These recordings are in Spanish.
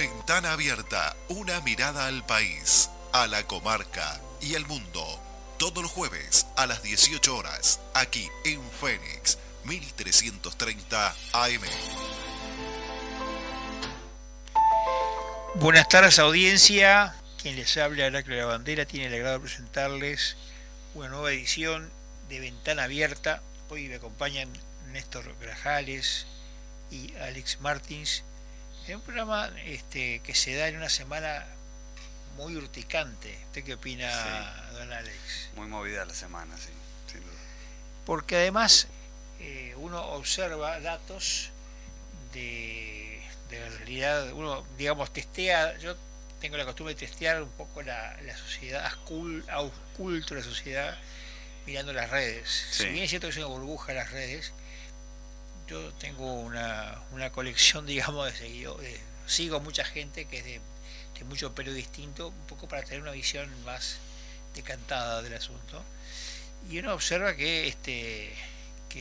Ventana Abierta, una mirada al país, a la comarca y al mundo. Todos los jueves a las 18 horas, aquí en Fénix, 1330 AM. Buenas tardes, audiencia. Quien les habla, Heraclio La Bandera, tiene el agrado de presentarles una nueva edición de Ventana Abierta. Hoy me acompañan Néstor Grajales y Alex Martins en un programa que se da en una semana muy urticante. ¿Usted qué opina, sí, don Alex? Muy movida la semana, sí, sin duda. Porque además uno observa datos de la realidad, uno, digamos, testea. Yo tengo la costumbre de testear un poco la sociedad, ausculto la sociedad mirando las redes. Sí. Si bien es cierto que es una burbuja las redes, yo tengo una colección, digamos, de seguidores. Sigo mucha gente que es de mucho pelo distinto, un poco para tener una visión más decantada del asunto. Y uno observa que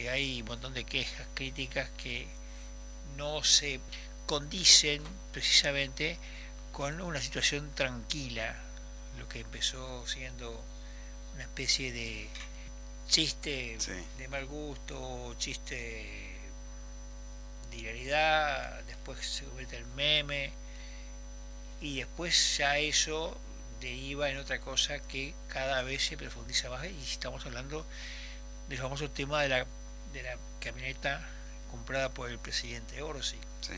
hay un montón de quejas, críticas que no se condicen precisamente con una situación tranquila, lo que empezó siendo una especie de chiste, sí, de mal gusto, chiste de hilaridad, después se convierte en meme y después ya eso deriva en otra cosa que cada vez se profundiza más, y estamos hablando del famoso tema de la camioneta comprada por el presidente Orsi. Sí.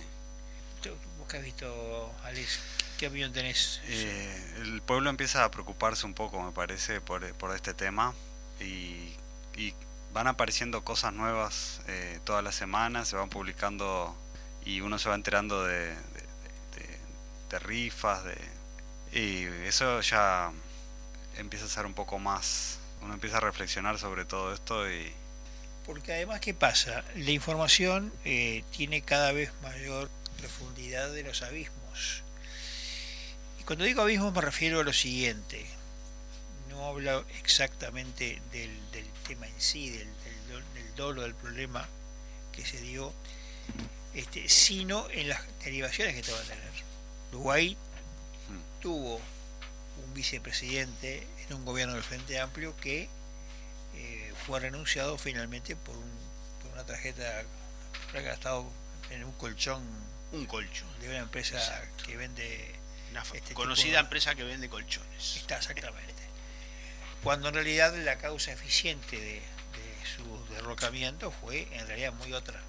¿Vos qué has visto, Alex? ¿Qué opinión tenés? El pueblo empieza a preocuparse un poco, me parece, por este tema, y van apareciendo cosas nuevas todas las semanas, se van publicando y uno se va enterando de rifas, y eso ya empieza a ser un poco más, uno empieza a reflexionar sobre todo esto. Porque además, ¿qué pasa? La información tiene cada vez mayor profundidad de los abismos. Y cuando digo abismos me refiero a lo siguiente: no hablo exactamente del tema en sí, del dolo del problema que se dio, sino en las derivaciones que te va a tener. Uruguay tuvo un vicepresidente en un gobierno del Frente Amplio que fue renunciado finalmente por una tarjeta que ha gastado en un colchón de una empresa, exacto, que vende una conocida empresa que vende colchones. Está, exactamente. Cuando en realidad la causa eficiente de su derrocamiento fue en realidad muy otra,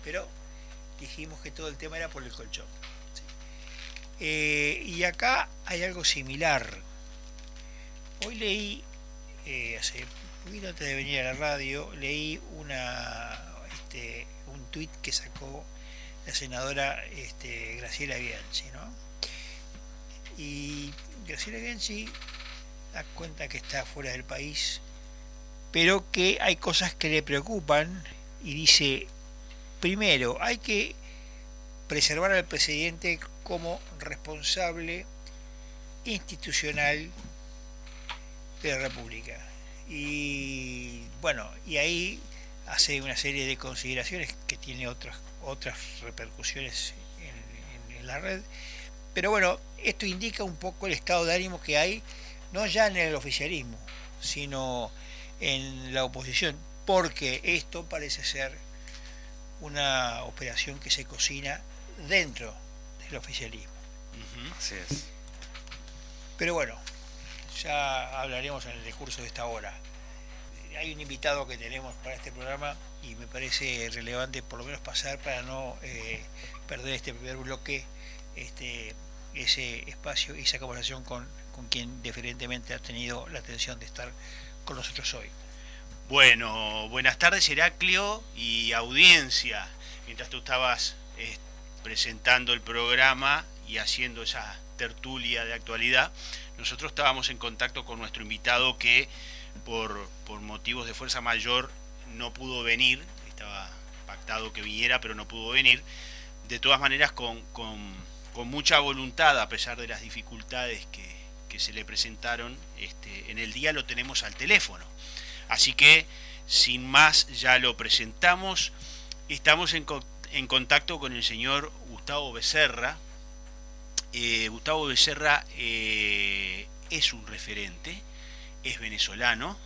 pero dijimos que todo el tema era por el colchón. Y acá hay algo similar. Hoy leí, hace un poquito antes de venir a la radio, leí un tuit que sacó la senadora Graciela Bianchi, ¿no? Y Graciela Bianchi da cuenta que está fuera del país, pero que hay cosas que le preocupan, y dice: primero, hay que preservar al presidente como responsable institucional de la República. Y bueno, y ahí hace una serie de consideraciones que tiene otras repercusiones en la red. Pero bueno, esto indica un poco el estado de ánimo que hay, no ya en el oficialismo, sino en la oposición, porque esto parece ser una operación que se cocina dentro del oficialismo. Así es. Pero bueno, ya hablaremos en el discurso de esta hora. Hay un invitado que tenemos para este programa y me parece relevante por lo menos pasar para no perder este primer bloque, ese espacio y esa conversación con quien diferentemente ha tenido la atención de estar con nosotros hoy. Bueno, buenas tardes, Heraclio y audiencia. Mientras tú estabas presentando el programa y haciendo esa tertulia de actualidad, nosotros estábamos en contacto con nuestro invitado que por motivos de fuerza mayor no pudo venir. Estaba pactado que viniera, pero no pudo venir. De todas maneras, con mucha voluntad, a pesar de las dificultades que se le presentaron en el día, lo tenemos al teléfono. Así que, sin más, ya lo presentamos. Estamos en contacto con el señor Gustavo Becerra. Gustavo Becerra es un referente, es venezolano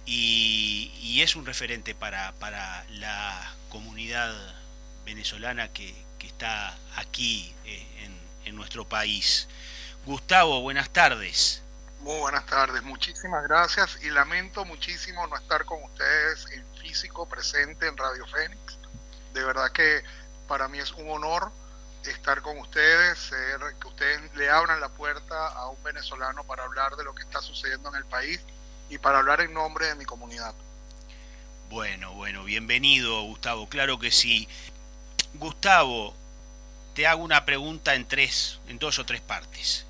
y es un referente para la comunidad venezolana que está aquí en nuestro país. Gustavo, buenas tardes. Muy buenas tardes, muchísimas gracias y lamento muchísimo no estar con ustedes en físico presente en Radio Fénix. De verdad que para mí es un honor estar con ustedes, que ustedes le abran la puerta a un venezolano para hablar de lo que está sucediendo en el país y para hablar en nombre de mi comunidad. Bueno, bienvenido Gustavo, claro que sí. Gustavo, te hago una pregunta en 2 o 3 partes.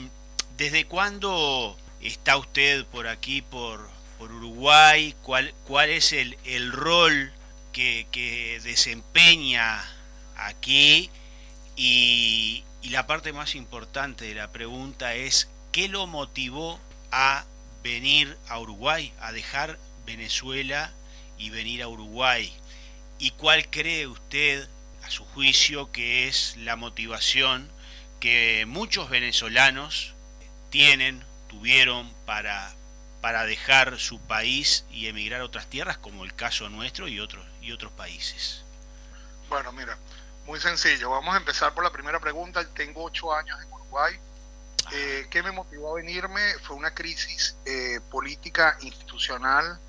¿Desde cuándo está usted por aquí, por Uruguay? ¿Cuál es el rol que desempeña aquí? Y la parte más importante de la pregunta es, ¿qué lo motivó a venir a Uruguay, a dejar Venezuela y venir a Uruguay? ¿Y cuál cree usted, a su juicio, que es la motivación que muchos venezolanos tuvieron para dejar su país y emigrar a otras tierras, como el caso nuestro y otros países? Bueno, mira, muy sencillo. Vamos a empezar por la primera pregunta. Tengo 8 años en Uruguay. ¿Qué me motivó a venirme? Fue una crisis política institucional.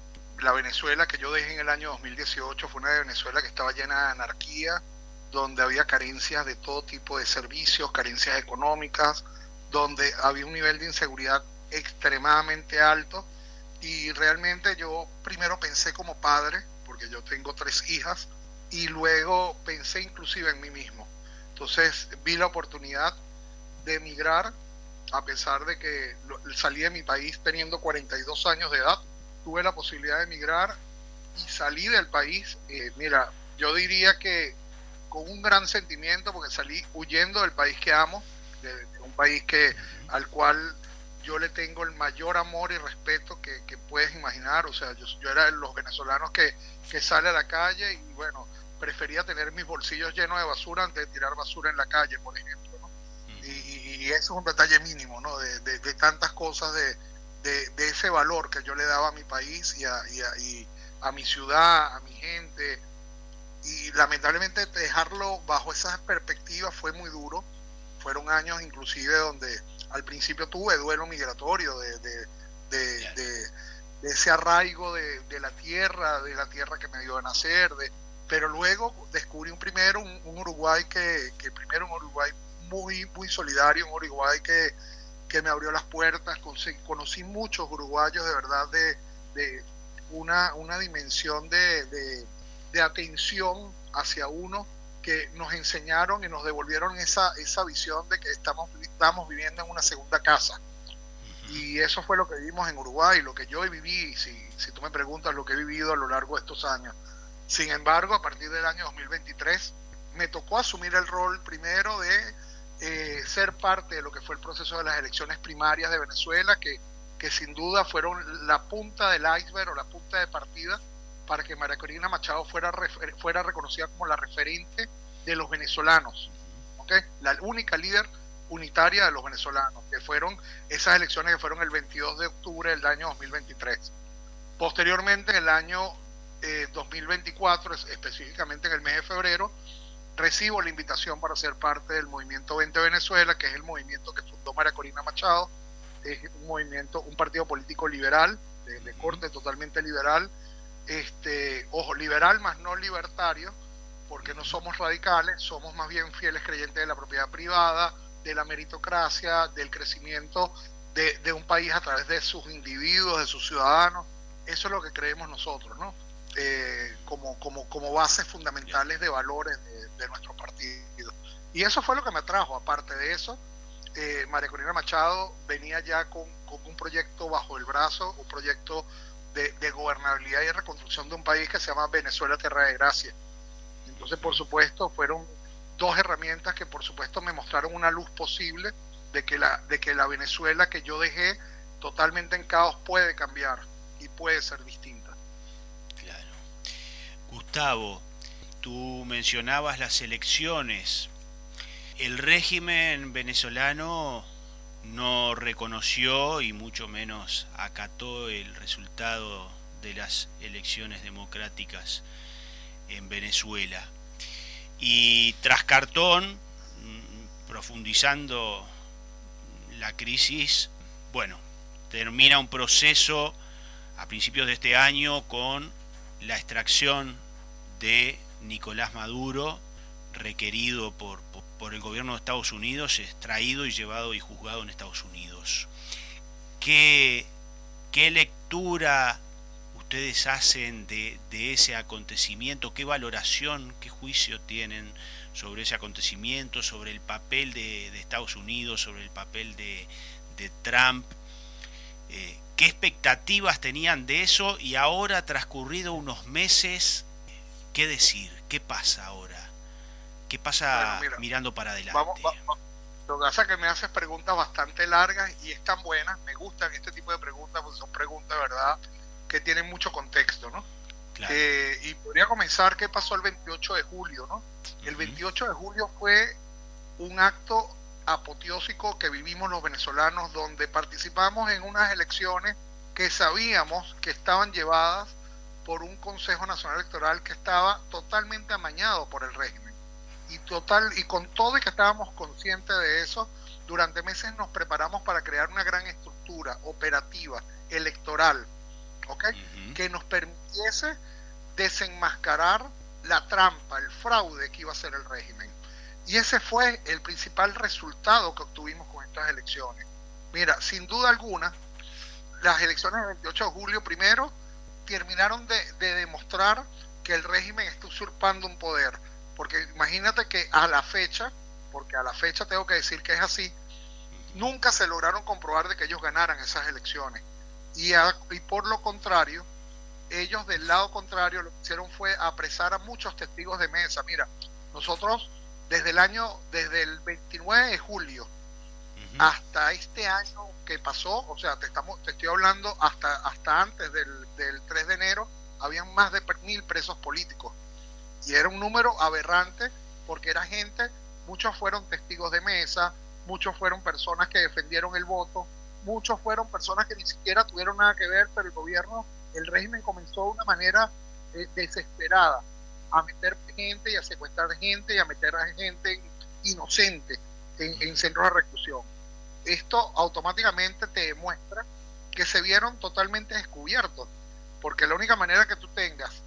La Venezuela que yo dejé en el año 2018 fue una Venezuela que estaba llena de anarquía, donde había carencias de todo tipo de servicios, carencias económicas, donde había un nivel de inseguridad extremadamente alto. Y realmente yo primero pensé como padre, porque yo tengo 3 hijas, y luego pensé inclusive en mí mismo. Entonces vi la oportunidad de emigrar, a pesar de que salí de mi país teniendo 42 años de edad. Tuve la posibilidad de emigrar y salí del país. Mira, yo diría que con un gran sentimiento, porque salí huyendo del país que amo, de un país al cual yo le tengo el mayor amor y respeto que puedes imaginar. O sea, yo era de los venezolanos que sale a la calle y bueno, prefería tener mis bolsillos llenos de basura antes de tirar basura en la calle, por ejemplo, ¿no? Y eso es un detalle mínimo, ¿no? De tantas cosas, de ese valor que yo le daba a mi país y a mi ciudad, a mi gente. Y lamentablemente dejarlo bajo esas perspectivas fue muy duro. Fueron años inclusive donde al principio tuve duelo migratorio de ese arraigo de la tierra que me dio a nacer, pero luego descubrí un Uruguay primero un Uruguay muy, muy solidario, un Uruguay que me abrió las puertas. Conocí muchos uruguayos de verdad de una dimensión de atención hacia uno, que nos enseñaron y nos devolvieron esa visión de que estamos viviendo en una segunda casa. Y eso fue lo que vivimos en Uruguay, lo que yo viví, si tú me preguntas, lo que he vivido a lo largo de estos años. Sin embargo, a partir del año 2023 me tocó asumir el rol primero de ser parte de lo que fue el proceso de las elecciones primarias de Venezuela, que sin duda fueron la punta del iceberg o la punta de partida para que María Corina Machado fuera reconocida como la referente de los venezolanos, ¿okay? La única líder unitaria de los venezolanos, que fueron esas elecciones que fueron el 22 de octubre del año 2023. Posteriormente, en el año 2024, específicamente en el mes de febrero, recibo la invitación para ser parte del movimiento 20 Venezuela, que es el movimiento que fundó María Corina Machado. Es un partido político liberal, de corte totalmente liberal, liberal más no libertario, porque no somos radicales, somos más bien fieles creyentes de la propiedad privada, de la meritocracia, del crecimiento de un país a través de sus individuos, de sus ciudadanos. Eso es lo que creemos nosotros, ¿no? Como bases fundamentales de valores de nuestro partido. Y eso fue lo que me atrajo. Aparte de eso, María Corina Machado venía ya con un proyecto bajo el brazo, un proyecto de gobernabilidad y reconstrucción de un país que se llama Venezuela Tierra de Gracia. Entonces, por supuesto, fueron 2 herramientas que por supuesto me mostraron una luz posible de que la Venezuela que yo dejé totalmente en caos puede cambiar y puede ser distinta. Claro. Gustavo, tú mencionabas las elecciones. El régimen venezolano no reconoció y mucho menos acató el resultado de las elecciones democráticas en Venezuela. Y tras cartón, profundizando la crisis, bueno, termina un proceso a principios de este año con la extracción de Nicolás Maduro, requerido por el gobierno de Estados Unidos, extraído y llevado y juzgado en Estados Unidos. ¿Qué lectura ustedes hacen de ese acontecimiento? ¿Qué valoración, qué juicio tienen sobre ese acontecimiento, sobre el papel de Estados Unidos, sobre el papel de Trump? ¿Qué expectativas tenían de eso? Y ahora, transcurrido unos meses, ¿qué decir? ¿Qué pasa ahora? ¿Qué pasa, bueno, mira, mirando para adelante? Lo que pasa es que me haces preguntas bastante largas y están buenas. Me gustan este tipo de preguntas porque son preguntas, de verdad, que tienen mucho contexto, ¿no? Claro. Y podría comenzar qué pasó el 28 de julio, ¿no? El 28 de julio fue un acto apoteósico que vivimos los venezolanos, donde participamos en unas elecciones que sabíamos que estaban llevadas por un Consejo Nacional Electoral que estaba totalmente amañado por el régimen. Y con todo y que estábamos conscientes de eso, durante meses nos preparamos para crear una gran estructura operativa electoral, ¿ok? Que nos permitiese desenmascarar la trampa, el fraude que iba a hacer el régimen. Y ese fue el principal resultado que obtuvimos con estas elecciones. Mira, sin duda alguna, las elecciones del 28 de julio primero terminaron de demostrar que el régimen está usurpando un poder. Porque imagínate que a la fecha, porque a la fecha tengo que decir que es así, nunca se lograron comprobar de que ellos ganaran esas elecciones. Y por lo contrario, ellos del lado contrario lo que hicieron fue apresar a muchos testigos de mesa. Mira, nosotros desde el 29 de julio hasta este año que pasó, o sea, te estoy hablando hasta antes del 3 de enero, habían más de 1.000 presos políticos. Y era un número aberrante porque era gente, muchos fueron testigos de mesa, muchos fueron personas que defendieron el voto, muchos fueron personas que ni siquiera tuvieron nada que ver, pero el régimen comenzó de una manera desesperada a meter gente y a secuestrar gente y a meter a gente inocente en centros de reclusión. Esto automáticamente te demuestra que se vieron totalmente descubiertos, porque la única manera que tú tengas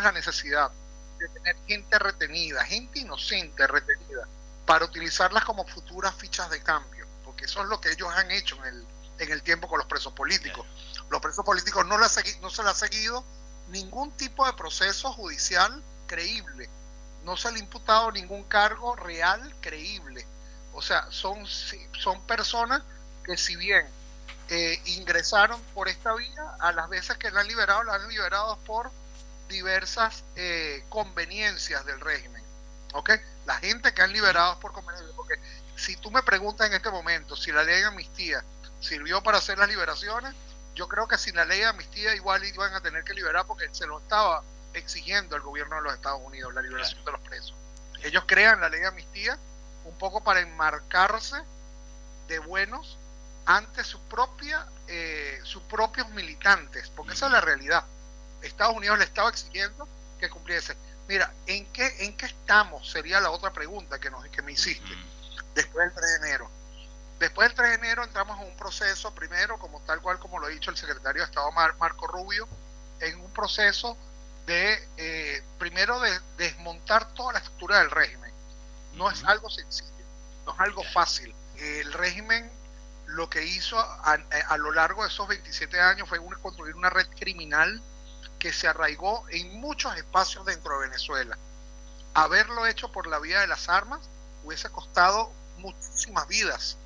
la necesidad de tener gente retenida, gente inocente retenida, para utilizarlas como futuras fichas de cambio, porque eso es lo que ellos han hecho en el tiempo con los presos políticos. Los presos políticos no se les ha seguido ningún tipo de proceso judicial creíble, no se le ha imputado ningún cargo real creíble. O sea, son personas que, si bien ingresaron por esta vía, a las veces que la han liberado por diversas conveniencias del régimen, ¿ok? La gente que han liberado por conveniencia, porque si tú me preguntas en este momento si la ley de amnistía sirvió para hacer las liberaciones, yo creo que sin la ley de amnistía igual iban a tener que liberar, porque se lo estaba exigiendo el gobierno de los Estados Unidos, la liberación de los presos. Ellos crean la ley de amnistía un poco para enmarcarse de buenos ante sus propios militantes, porque esa es la realidad. Estados Unidos le estaba exigiendo que cumpliese. Mira, ¿en qué estamos? Sería la otra pregunta que me hiciste. Después del 3 de enero. Después del 3 de enero entramos en un proceso, primero, tal cual como lo ha dicho el secretario de Estado Marco Rubio, en un proceso primero de desmontar toda la estructura del régimen. No es algo sencillo, no es algo fácil. El régimen lo que hizo a lo largo de esos 27 años fue construir una red criminal que se arraigó en muchos espacios dentro de Venezuela. Haberlo hecho por la vía de las armas hubiese costado muchísimas vidas.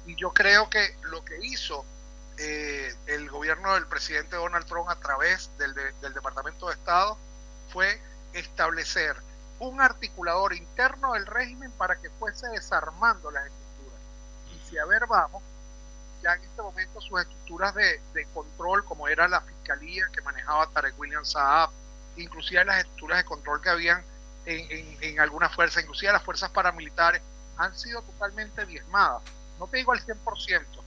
Y yo creo que lo que hizo el gobierno del presidente Donald Trump a través del Departamento de Estado fue establecer un articulador interno del régimen para que fuese desarmando las estructuras. Y si a ver vamos, ya en este momento sus estructuras de control, como era la fiscalía que manejaba Tarek William Saab, inclusive las estructuras de control que habían en algunas fuerzas, inclusive las fuerzas paramilitares, han sido totalmente diezmadas. No te digo al 100%,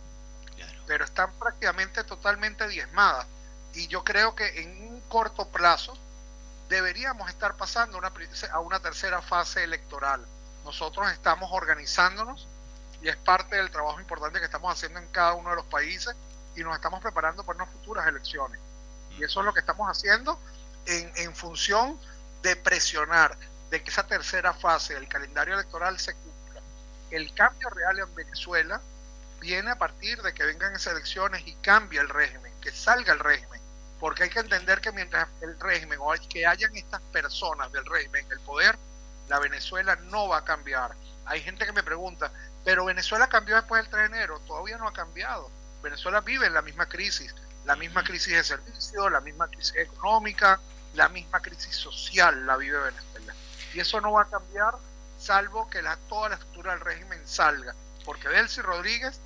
Claro. pero están prácticamente totalmente diezmadas. Y yo creo que en un corto plazo deberíamos estar pasando a una tercera fase electoral. Nosotros estamos organizándonos y es parte del trabajo importante que estamos haciendo en cada uno de los países y nos estamos preparando para unas futuras elecciones. Y eso es lo que estamos haciendo en función de presionar de que esa tercera fase del calendario electoral se cumpla. El cambio real en Venezuela viene a partir de que vengan esas elecciones y cambie el régimen, que salga el régimen, porque hay que entender que mientras el régimen o que hayan estas personas del régimen en el poder, la Venezuela no va a cambiar. Hay gente que me pregunta, pero Venezuela cambió después del 3 de enero, todavía no ha cambiado. Venezuela vive en la misma crisis de servicios, la misma crisis económica, la misma crisis social la vive Venezuela. Y eso no va a cambiar salvo que toda la estructura del régimen salga, porque Delcy Rodríguez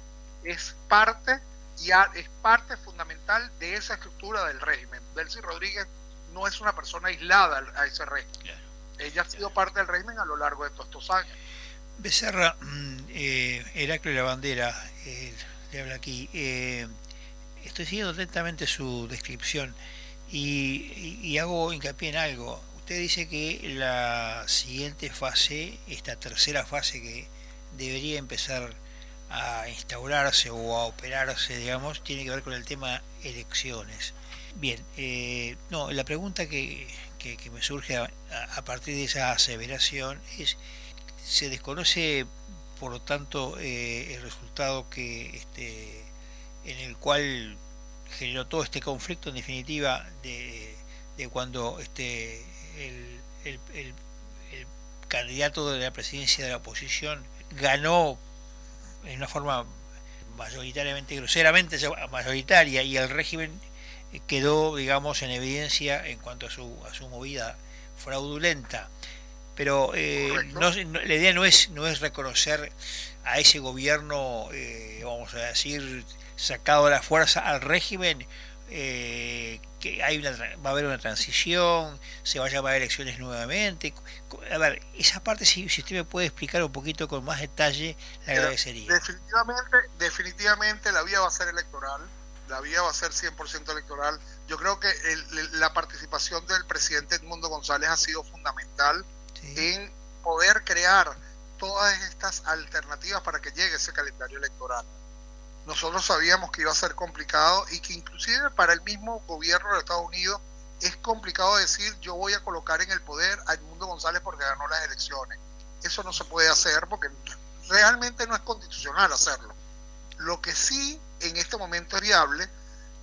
es parte fundamental de esa estructura del régimen. Delcy Rodríguez no es una persona aislada a ese régimen. Claro. Ella ha sido parte del régimen a lo largo de todos estos años. Becerra, Heraclio de la Bandera, le habla aquí. Estoy siguiendo atentamente su descripción y hago hincapié en algo. Usted dice que la siguiente fase, esta tercera fase que debería empezar a instaurarse o a operarse, digamos, tiene que ver con el tema elecciones. Bien, no, la pregunta que me surge a partir de esa aseveración es, ¿se desconoce por lo tanto el resultado en el cual generó todo este conflicto, en definitiva, de cuando el candidato de la presidencia de la oposición ganó en una forma mayoritariamente, groseramente mayoritaria, y el régimen quedó, digamos, en evidencia en cuanto a su movida fraudulenta? Pero la idea no es reconocer a ese gobierno, vamos a decir, sacado a la fuerza al régimen, que va a haber una transición, se va a llamar a elecciones nuevamente. A ver, esa parte, si usted me puede explicar un poquito con más detalle, le agradecería. Definitivamente la vía va a ser electoral, la vía va a ser 100% electoral. Yo creo que la participación del presidente Edmundo González ha sido fundamental, sí, en poder crear todas estas alternativas para que llegue ese calendario electoral. Nosotros sabíamos que iba a ser complicado y que inclusive para el mismo gobierno de Estados Unidos es complicado decir yo voy a colocar en el poder a Edmundo González porque ganó las elecciones. Eso no se puede hacer porque realmente no es constitucional hacerlo. Lo que sí en este momento es viable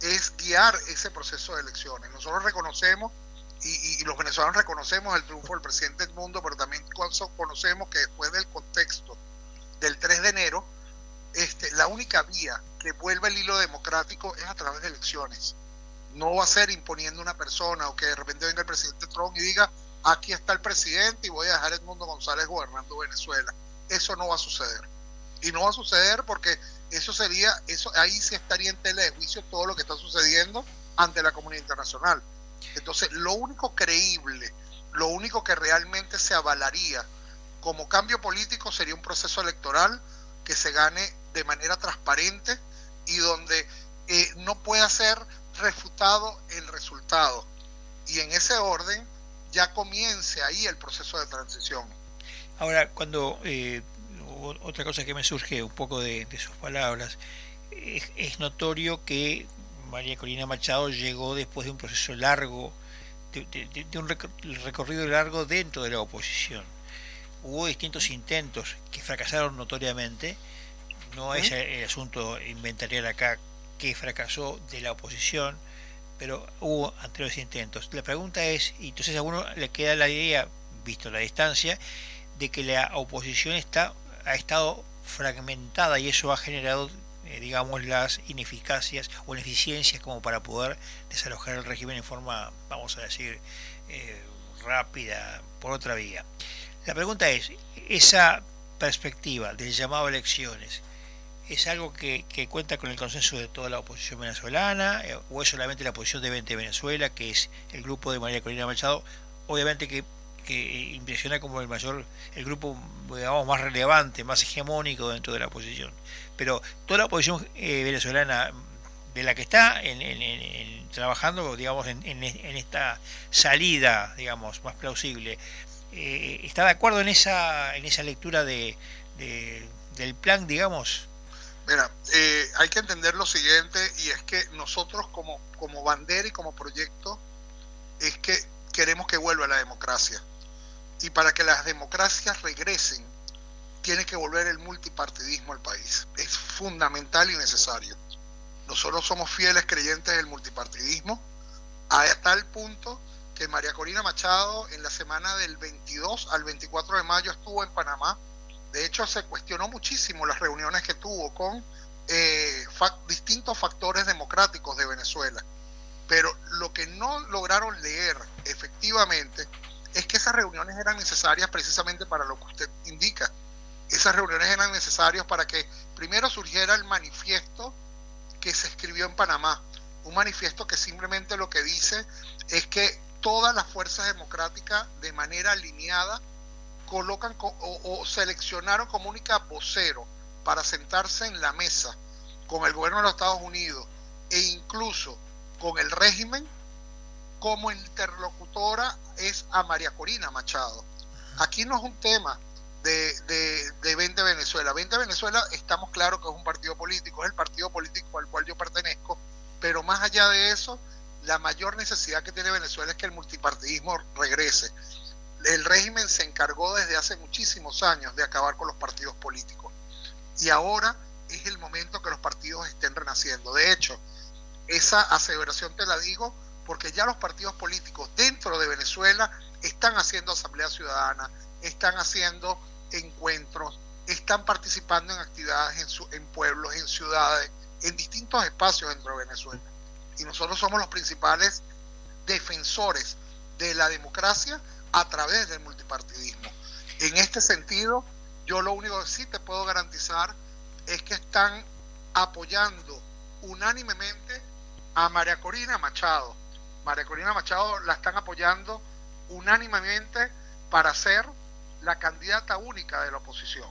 es guiar ese proceso de elecciones. Nosotros reconocemos y los venezolanos reconocemos el triunfo del presidente Edmundo, pero también conocemos que después del contexto del 3 de enero, la única vía que vuelva el hilo democrático es a través de elecciones. No va a ser imponiendo una persona o que de repente venga el presidente Trump y diga aquí está el presidente y voy a dejar a Edmundo González gobernando Venezuela. Eso no va a suceder. Y no va a suceder porque ahí sí estaría en tela de juicio todo lo que está sucediendo ante la comunidad internacional. Entonces, lo único creíble, lo único que realmente se avalaría como cambio político sería un proceso electoral que se gane de manera transparente y donde no pueda ser refutado el resultado. Y en ese orden ya comience ahí el proceso de transición. Ahora, cuando otra cosa que me surge un poco de sus palabras, es notorio que María Corina Machado llegó después de un proceso largo, de un recorrido largo dentro de la oposición. Hubo distintos intentos que fracasaron notoriamente. No es el asunto inventariar acá que fracasó de la oposición, pero hubo anteriores intentos. La pregunta es, y entonces a uno le queda la idea, visto la distancia, de que la oposición ha estado fragmentada y eso ha generado, digamos, las ineficacias o ineficiencias como para poder desalojar el régimen en forma, vamos a decir, rápida, por otra vía. La pregunta es, esa perspectiva del llamado a elecciones, ¿es algo que cuenta con el consenso de toda la oposición venezolana o es solamente la oposición de 20 Venezuela, que es el grupo de María Corina Machado? Obviamente que que impresiona como el grupo, digamos, más relevante, más hegemónico dentro de la oposición. Pero toda la oposición venezolana, de la que está trabajando, digamos, en esta salida, digamos, más plausible, ¿está de acuerdo en esa lectura del plan, digamos? Mira, hay que entender lo siguiente, y es que nosotros como bandera y como proyecto es que queremos que vuelva la democracia. Y para que las democracias regresen, tiene que volver el multipartidismo al país. Es fundamental y necesario. Nosotros somos fieles creyentes del multipartidismo, a tal punto que María Corina Machado en la semana del 22 al 24 de mayo estuvo en Panamá. De hecho, se cuestionó muchísimo las reuniones que tuvo con distintos factores democráticos de Venezuela. Pero lo que no lograron leer efectivamente es que esas reuniones eran necesarias precisamente para lo que usted indica. Esas reuniones eran necesarias para que primero surgiera el manifiesto que se escribió en Panamá, un manifiesto que simplemente lo que dice es que todas las fuerzas democráticas de manera alineada colocan o seleccionaron como única vocero para sentarse en la mesa con el gobierno de los Estados Unidos e incluso con el régimen, como interlocutora es a María Corina Machado. Aquí no es un tema de 20 Venezuela. 20 Venezuela, estamos claros que es un partido político, es el partido político al cual yo pertenezco, pero más allá de eso, la mayor necesidad que tiene Venezuela es que el multipartidismo regrese. El régimen se encargó desde hace muchísimos años de acabar con los partidos políticos, y ahora es el momento que los partidos estén renaciendo. De hecho, esa aseveración te la digo porque ya los partidos políticos dentro de Venezuela están haciendo asamblea ciudadana, están haciendo encuentros, están participando en actividades en pueblos, en ciudades, en distintos espacios dentro de Venezuela. Y nosotros somos los principales defensores de la democracia a través del multipartidismo. En este sentido, yo lo único que sí te puedo garantizar es que están apoyando unánimemente a María Corina Machado. María Corina Machado la están apoyando unánimemente para ser la candidata única de la oposición,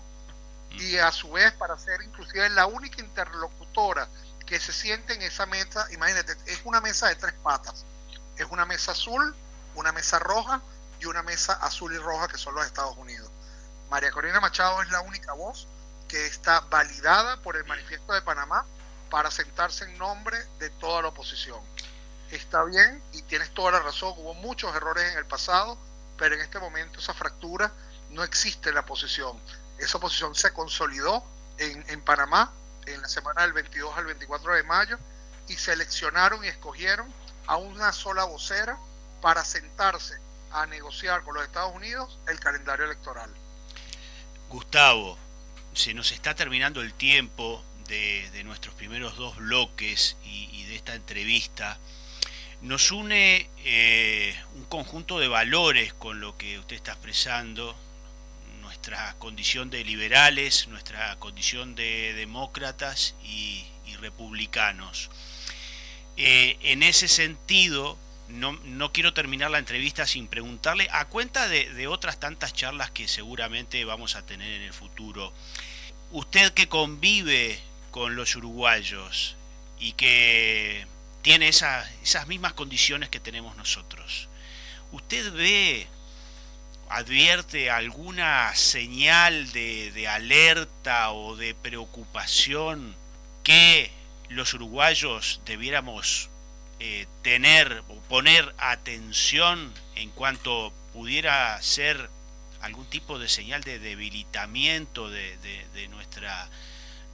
y a su vez para ser inclusive la única interlocutora que se siente en esa mesa. Imagínate, es una mesa de 3 patas, es una mesa azul, una mesa roja y una mesa azul y roja, que son los Estados Unidos. María Corina Machado es la única voz que está validada por el manifiesto de Panamá para sentarse en nombre de toda la oposición. Está bien, y tienes toda la razón, hubo muchos errores en el pasado, pero en este momento esa fractura no existe en la oposición. Esa oposición se consolidó en Panamá en la semana del 22 al 24 de mayo, y seleccionaron y escogieron a una sola vocera para sentarse a negociar con los Estados Unidos el calendario electoral. Gustavo, se nos está terminando el tiempo de nuestros primeros 2 bloques y de esta entrevista. Nos une un conjunto de valores con lo que usted está expresando, nuestra condición de liberales, nuestra condición de demócratas y republicanos. En ese sentido, no quiero terminar la entrevista sin preguntarle, a cuenta de otras tantas charlas que seguramente vamos a tener en el futuro, usted que convive con los uruguayos y que tiene esas mismas condiciones que tenemos nosotros, ¿usted advierte alguna señal de alerta o de preocupación que los uruguayos debiéramos tener o poner atención en cuanto pudiera ser algún tipo de señal de debilitamiento de nuestra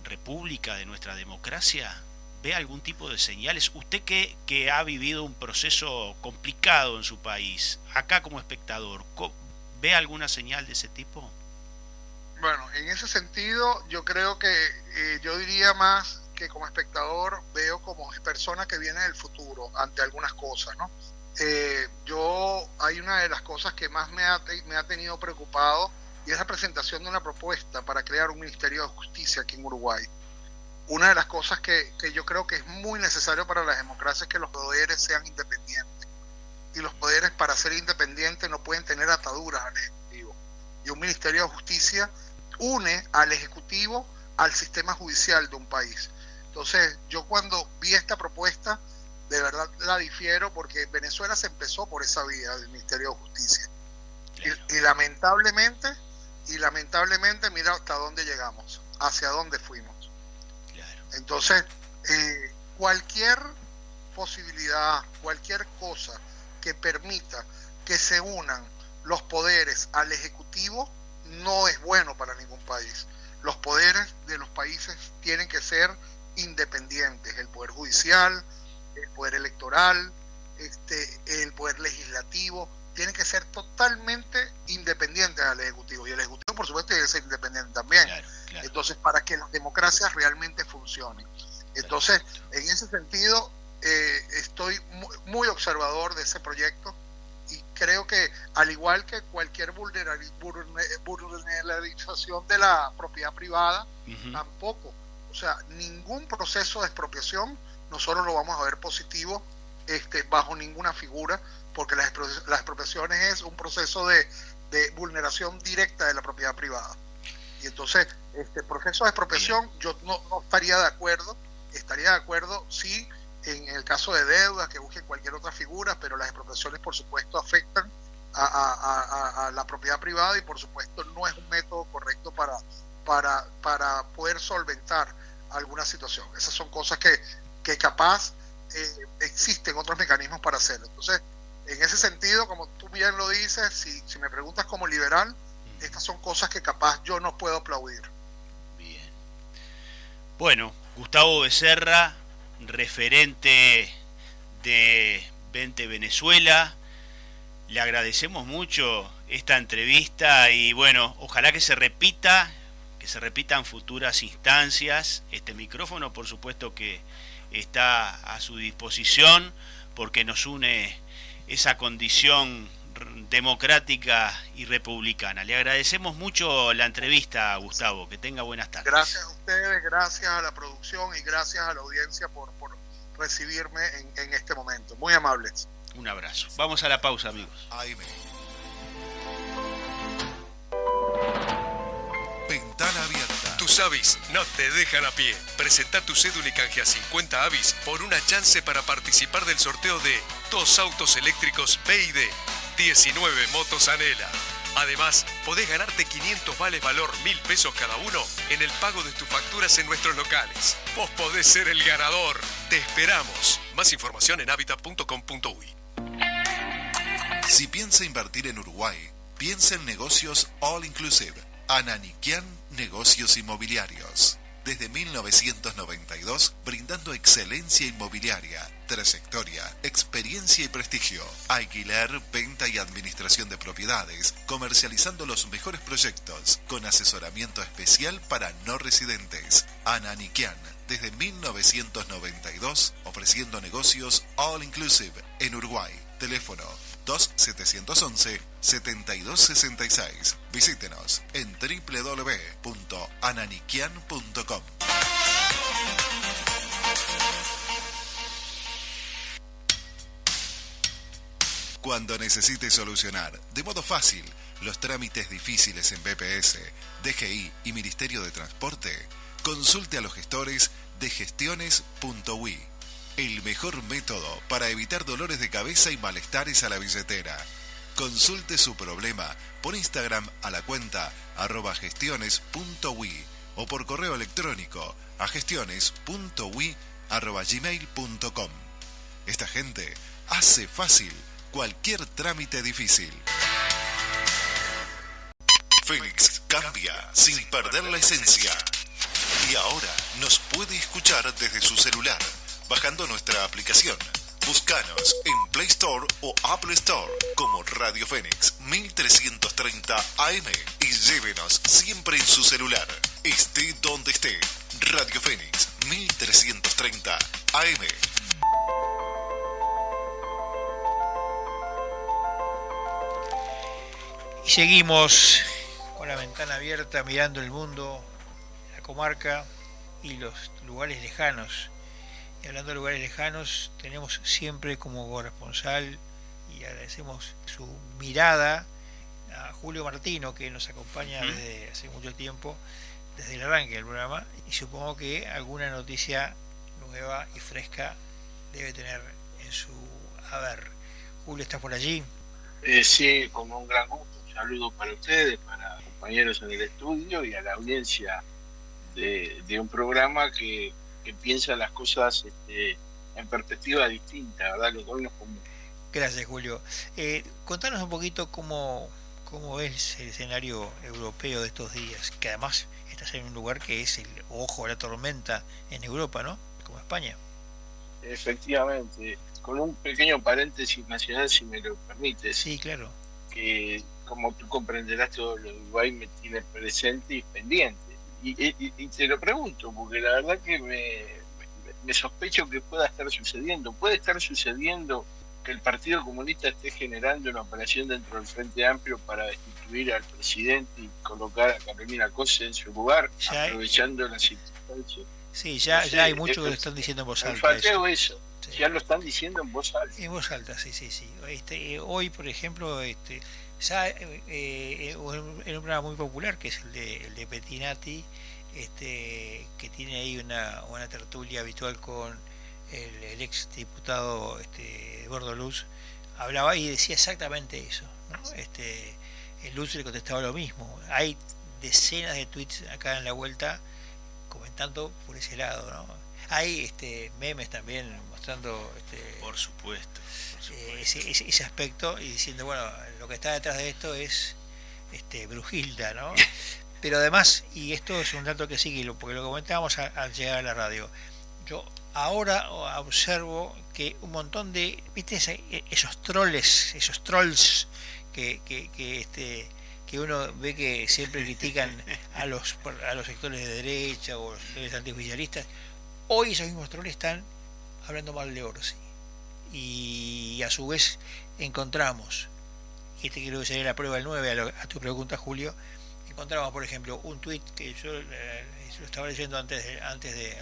república, de nuestra democracia? ¿Ve algún tipo de señales? Usted que ha vivido un proceso complicado en su país, acá como espectador, ¿ve alguna señal de ese tipo? Bueno, en ese sentido yo creo que yo diría más que como espectador, veo como persona que viene del futuro ante algunas cosas, ¿no? Hay una de las cosas que más me ha tenido preocupado, y es la presentación de una propuesta para crear un Ministerio de Justicia aquí en Uruguay. Una de las cosas que yo creo que es muy necesario para las democracias es que los poderes sean independientes. y los poderes, para ser independientes, no pueden tener ataduras al Ejecutivo. Y un Ministerio de Justicia une al Ejecutivo al sistema judicial de un país. Entonces, yo cuando vi esta propuesta, de verdad la difiero, porque Venezuela se empezó por esa vía del Ministerio de Justicia. Claro. Y lamentablemente, mira hasta dónde llegamos, hacia dónde fuimos. Claro. Entonces, cualquier posibilidad, cualquier cosa que permita que se unan los poderes al Ejecutivo no es bueno para ningún país. Los poderes de los países tienen que ser independientes, el poder judicial, el poder electoral, el poder legislativo, tienen que ser totalmente independientes al Ejecutivo, y el Ejecutivo por supuesto tiene que ser independiente también. Claro. Entonces, para que las democracias realmente funcionen. Entonces, en ese sentido, estoy muy observador de ese proyecto, y creo que, al igual que cualquier vulnerabilización de la propiedad privada, tampoco, o sea, ningún proceso de expropiación nosotros lo vamos a ver positivo bajo ninguna figura, porque las expropiaciones es un proceso de vulneración directa de la propiedad privada. Y entonces, proceso de expropiación, yo no estaría de acuerdo. Estaría de acuerdo sí en el caso de deudas, que busquen cualquier otra figura, pero las expropiaciones por supuesto afectan a la propiedad privada, y por supuesto no es un método correcto para poder solventar alguna situación. Esas son cosas que capaz existen otros mecanismos para hacerlo. Entonces, en ese sentido, como tú bien lo dices, si me preguntas como liberal, estas son cosas que capaz yo no puedo aplaudir. Bien. Bueno, Gustavo Becerra, referente de Vente Venezuela, le agradecemos mucho esta entrevista, y bueno, ojalá que se repitan futuras instancias. Este micrófono, por supuesto, que está a su disposición, porque nos une esa condición democrática y republicana. Le agradecemos mucho la entrevista, Gustavo. Que tenga buenas tardes. Gracias a ustedes, gracias a la producción y gracias a la audiencia por recibirme en este momento. Muy amables. Un abrazo. Vamos a la pausa, amigos. Ventana abierta. Tus avis no te dejan a pie. Presenta tu cédula y canjea 50 avis por una chance para participar del sorteo de 2 autos eléctricos BYD, 19 motos Anela. Además, podés ganarte 500 vales valor 1.000 pesos cada uno en el pago de tus facturas en nuestros locales. Vos podés ser el ganador. Te esperamos. Más información en habitat.com.uy. Si piensa invertir en Uruguay, piensa en negocios all inclusive. Ananiquian Negocios Inmobiliarios. Desde 1992, brindando excelencia inmobiliaria, trayectoria, experiencia y prestigio. Alquiler, venta y administración de propiedades, comercializando los mejores proyectos, con asesoramiento especial para no residentes. Ananiquian, desde 1992, ofreciendo negocios all inclusive en Uruguay. Teléfono 2711-7266. Visítenos en www.ananiquian.com. Cuando necesite solucionar de modo fácil los trámites difíciles en BPS, DGI y Ministerio de Transporte, consulte a los gestores de gestiones.ui. El mejor método para evitar dolores de cabeza y malestares a la billetera. Consulte su problema por Instagram a la cuenta @gestiones.ui o por correo electrónico a gestiones.ui@gmail.com. Esta gente hace fácil cualquier trámite difícil. Fénix cambia sin perder la esencia. Y ahora nos puede escuchar desde su celular, bajando nuestra aplicación. Búscanos en Play Store o Apple Store como Radio Fénix 1330 AM y llévenos siempre en su celular, esté donde esté. Radio Fénix 1330 AM. Y seguimos con la ventana abierta, mirando el mundo, la comarca y los lugares lejanos. Y hablando de lugares lejanos, tenemos siempre como corresponsal y agradecemos su mirada a Julio Martino, que nos acompaña desde hace mucho tiempo, desde el arranque del programa, y supongo que alguna noticia nueva y fresca debe tener en su haber. Julio, ¿estás por allí? Sí, con un gran gusto. Un saludo para ustedes, para compañeros en el estudio y a la audiencia de un programa que piensa las cosas en perspectiva distinta, ¿verdad? Lo cual no es común. Gracias, Julio. Contanos un poquito cómo es el escenario europeo de estos días, que además estás en un lugar que es el ojo de la tormenta en Europa, ¿no? Como España. Efectivamente, con un pequeño paréntesis nacional, si me lo permites. Sí, claro. Que, como tú comprenderás, todo lo de Uruguay me tiene presente y pendiente. Y te lo pregunto, porque la verdad que me sospecho que pueda estar sucediendo. Puede estar sucediendo que el Partido Comunista esté generando una operación dentro del Frente Amplio para destituir al presidente y colocar a Carolina Cose en su lugar, aprovechando las circunstancias. Sí, ya hay muchos que lo están diciendo en voz alta. Falteo eso. Sí. Ya lo están diciendo en voz alta. En voz alta, sí. Hoy, por ejemplo, ya en un programa muy popular, que es el de Pettinati, que tiene ahí una tertulia habitual con el ex diputado Eduardo Luz, hablaba y decía exactamente eso, ¿no? Luz le contestaba lo mismo. Hay decenas de tweets acá en la vuelta comentando por ese lado, ¿no? Hay memes también mostrando por supuesto. Ese aspecto y diciendo, bueno, lo que está detrás de esto es Brujilda, ¿no? Pero además, y esto es un dato que sigue, porque lo comentábamos al llegar a la radio, yo ahora observo que un montón de, ¿viste? Esos trolls que uno ve que siempre critican a los sectores de derecha o los sectores antioficialistas, hoy esos mismos trolls están hablando mal de Orsi. Y a su vez encontramos, y creo que sería la prueba del 9 a tu pregunta, Julio, encontramos, por ejemplo, un tuit que yo lo estaba leyendo al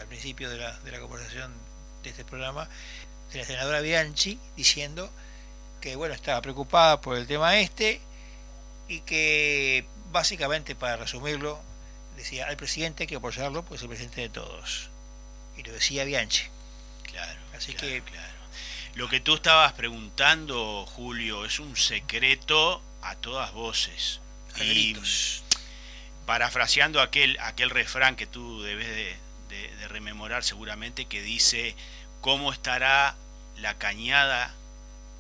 principio de la conversación de este programa, de la senadora Bianchi, diciendo que, bueno, estaba preocupada por el tema y que básicamente, para resumirlo, decía, al presidente hay que apoyarlo porque es el presidente de todos, y lo decía Bianchi. Claro. Así claro, que claro. Lo que tú estabas preguntando, Julio, es un secreto a todas voces. A gritos. Parafraseando aquel refrán que tú debes de rememorar seguramente, que dice: ¿cómo estará la cañada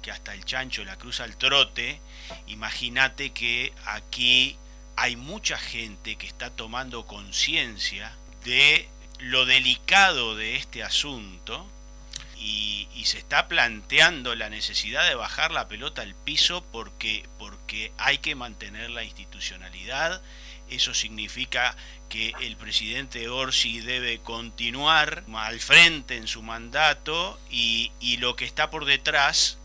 que hasta el chancho la cruza al trote? Imagínate que aquí hay mucha gente que está tomando conciencia de lo delicado de este asunto y se está planteando la necesidad de bajar la pelota al piso porque hay que mantener la institucionalidad. Eso significa que el presidente Orsi debe continuar al frente en su mandato y lo que está por detrás,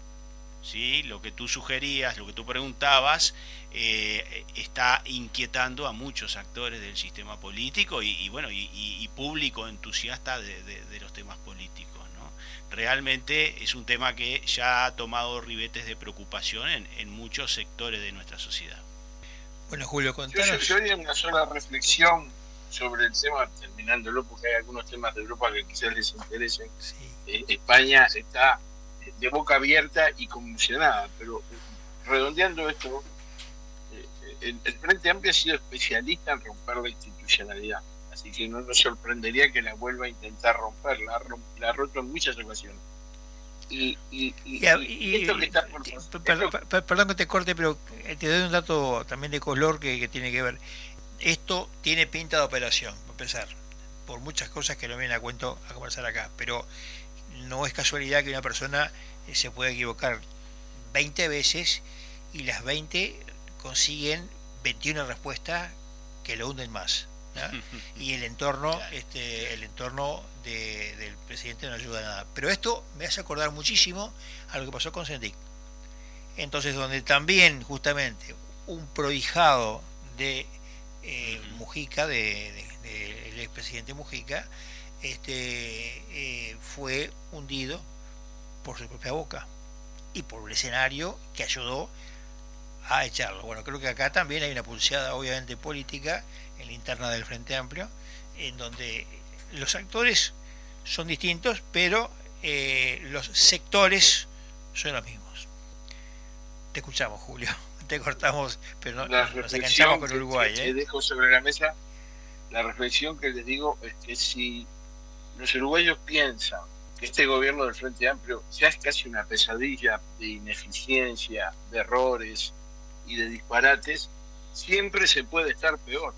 ¿sí? Lo que tú sugerías, lo que tú preguntabas, está inquietando a muchos actores del sistema político y público entusiasta de los temas políticos, ¿no? Realmente es un tema que ya ha tomado ribetes de preocupación en muchos sectores de nuestra sociedad. Bueno, Julio, contanos. Yo haría una sola reflexión sobre el tema, terminándolo, porque hay algunos temas de Europa que quizás les interesen. Sí. España está de boca abierta y conmocionada, pero redondeando esto, el Frente Amplio ha sido especialista en romper la institucionalidad, así que no nos sorprendería que la vuelva a intentar romper, la ha roto en muchas ocasiones. Y esto que está por... Perdón que te corte, pero te doy un dato también de color que tiene que ver. Esto tiene pinta de operación, para empezar, por muchas cosas que no vienen a cuento a conversar acá, pero no es casualidad que una persona se pueda equivocar 20 veces y las 20 consiguen 21 respuestas que lo hunden más, ¿no? Y el entorno del presidente no ayuda a nada. Pero esto me hace acordar muchísimo a lo que pasó con Sendik. Entonces, donde también justamente un prohijado de Mujica, del expresidente Mujica, fue hundido por su propia boca. y por un escenario que ayudó a echarlo. Bueno, creo que acá también hay una pulseada obviamente política en la interna del Frente Amplio, en donde los actores son distintos, pero los sectores son los mismos. Te escuchamos, Julio. Te cortamos, pero nos enganchamos con Uruguay. Que dejo sobre la mesa, la reflexión que les digo es que si los uruguayos piensan que este gobierno del Frente Amplio ya es casi una pesadilla de ineficiencia, de errores y de disparates, siempre se puede estar peor.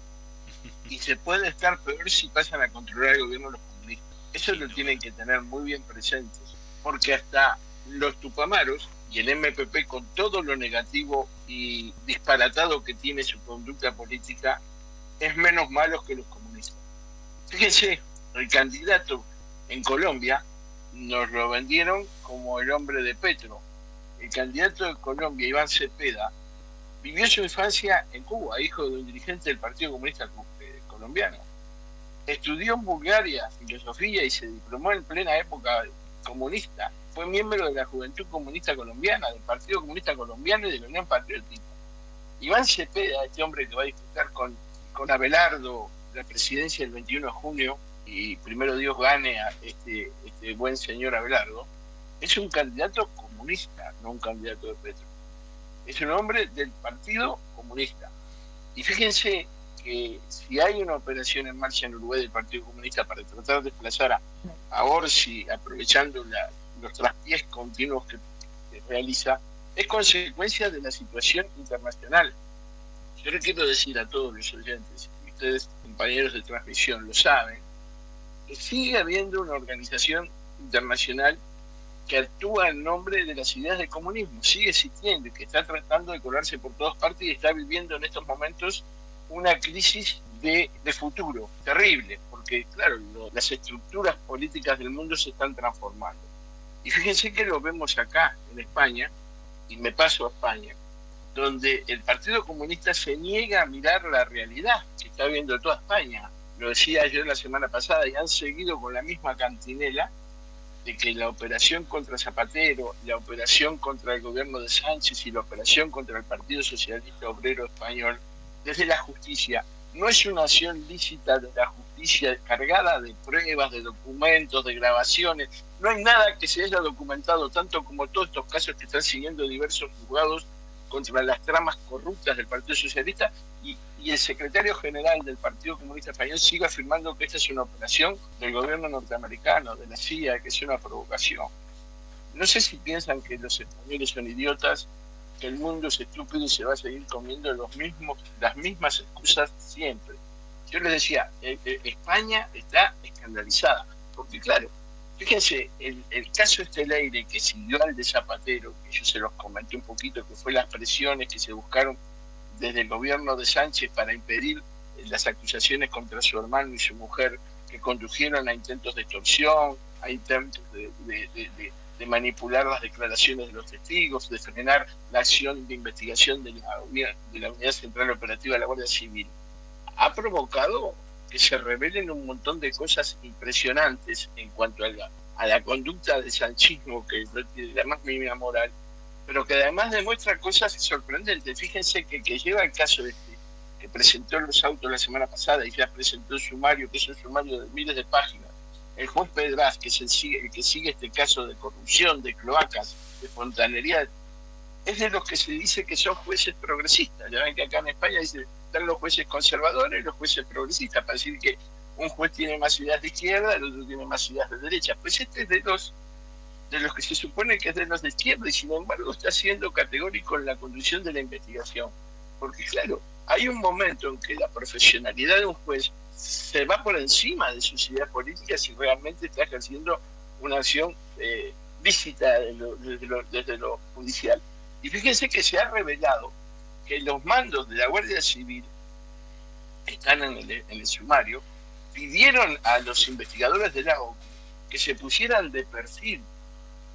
Y se puede estar peor si pasan a controlar el gobierno los comunistas. Eso lo tienen que tener muy bien presentes, porque hasta los tupamaros y el MPP, con todo lo negativo y disparatado que tiene su conducta política, es menos malo que los comunistas. Fíjense, el candidato en Colombia nos lo vendieron como el hombre de Petro. El candidato de Colombia, Iván Cepeda, vivió su infancia en Cuba, hijo de un dirigente del Partido Comunista colombiano. Estudió en Bulgaria filosofía y se diplomó en plena época comunista. Fue miembro de la Juventud Comunista Colombiana, del Partido Comunista Colombiano y de la Unión Patriótica. Iván Cepeda, este hombre que va a disputar con Abelardo la presidencia el 21 de junio, y primero Dios gane a este buen señor Abelardo, es un candidato comunista, no un candidato de Petro. Es un hombre del Partido Comunista. Y fíjense que si hay una operación en marcha en Uruguay del Partido Comunista para tratar de desplazar a Orsi, aprovechando los traspiés continuos que realiza, es consecuencia de la situación internacional. Yo le quiero decir a todos los oyentes, y ustedes, compañeros de transmisión, lo saben, que sigue habiendo una organización internacional que actúa en nombre de las ideas del comunismo, sigue existiendo y que está tratando de colarse por todas partes y está viviendo en estos momentos una crisis de futuro terrible, porque claro, las estructuras políticas del mundo se están transformando. Y fíjense que lo vemos acá en España, y me paso a España, donde el Partido Comunista se niega a mirar la realidad que está viendo toda España. Lo decía yo la semana pasada, y han seguido con la misma cantinela de que la operación contra Zapatero, la operación contra el gobierno de Sánchez y la operación contra el Partido Socialista Obrero Español, desde la justicia, no es una acción lícita de la justicia cargada de pruebas, de documentos, de grabaciones. No hay nada que se haya documentado, tanto como todos estos casos que están siguiendo diversos juzgados contra las tramas corruptas del Partido Socialista, y el secretario general del Partido Comunista Español sigue afirmando que esta es una operación del gobierno norteamericano, de la CIA, que es una provocación. No sé si piensan que los españoles son idiotas, que el mundo es estúpido y se va a seguir comiendo las mismas excusas siempre. Yo les decía, España está escandalizada, porque claro, fíjense, el caso Estelaire que siguió al de Zapatero, que yo se los comenté un poquito, que fue las presiones que se buscaron desde el gobierno de Sánchez para impedir las acusaciones contra su hermano y su mujer, que condujeron a intentos de extorsión, a intentos de manipular las declaraciones de los testigos, de frenar la acción de investigación de la Unidad Central Operativa de la Guardia Civil, ha provocado que se revelen un montón de cosas impresionantes en cuanto a la conducta del sanchismo, que no tiene la más mínima moral, pero que además demuestra cosas sorprendentes. Fíjense que lleva el caso que presentó los autos la semana pasada y ya presentó el sumario, que es un sumario de miles de páginas. El juez Pedraz, que es el que sigue este caso de corrupción, de cloacas, de fontanería, es de los que se dice que son jueces progresistas. Ya ven que acá en España están los jueces conservadores y los jueces progresistas, para decir que un juez tiene más ideas de izquierda, el otro tiene más ideas de derecha. Pues este es de los que se supone que es de los de izquierda, y sin embargo está siendo categórico en la conducción de la investigación. Porque claro, hay un momento en que la profesionalidad de un juez se va por encima de sus ideas políticas y realmente está ejerciendo una acción lícita desde lo judicial. Y fíjense que se ha revelado que los mandos de la Guardia Civil, que están en el sumario, pidieron a los investigadores de la OCU que se pusieran de perfil,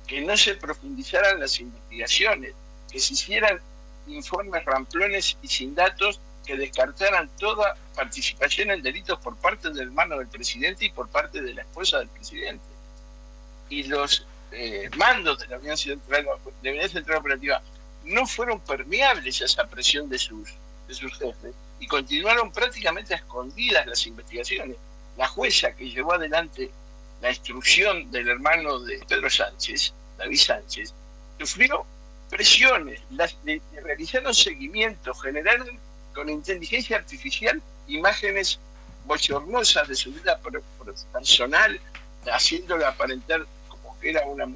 que no se profundizaran las investigaciones, que se hicieran informes ramplones y sin datos, que descartaran toda participación en delitos por parte del hermano del presidente y por parte de la esposa del presidente. Y los mandos de la Unidad Central Operativa no fueron permeables a esa presión de sus jefes y continuaron prácticamente a escondidas las investigaciones. La jueza que llevó adelante la instrucción del hermano de Pedro Sánchez, David Sánchez, sufrió presiones, le realizaron seguimientos, generaron con inteligencia artificial imágenes bochornosas de su vida personal, haciéndolo aparentar como que era una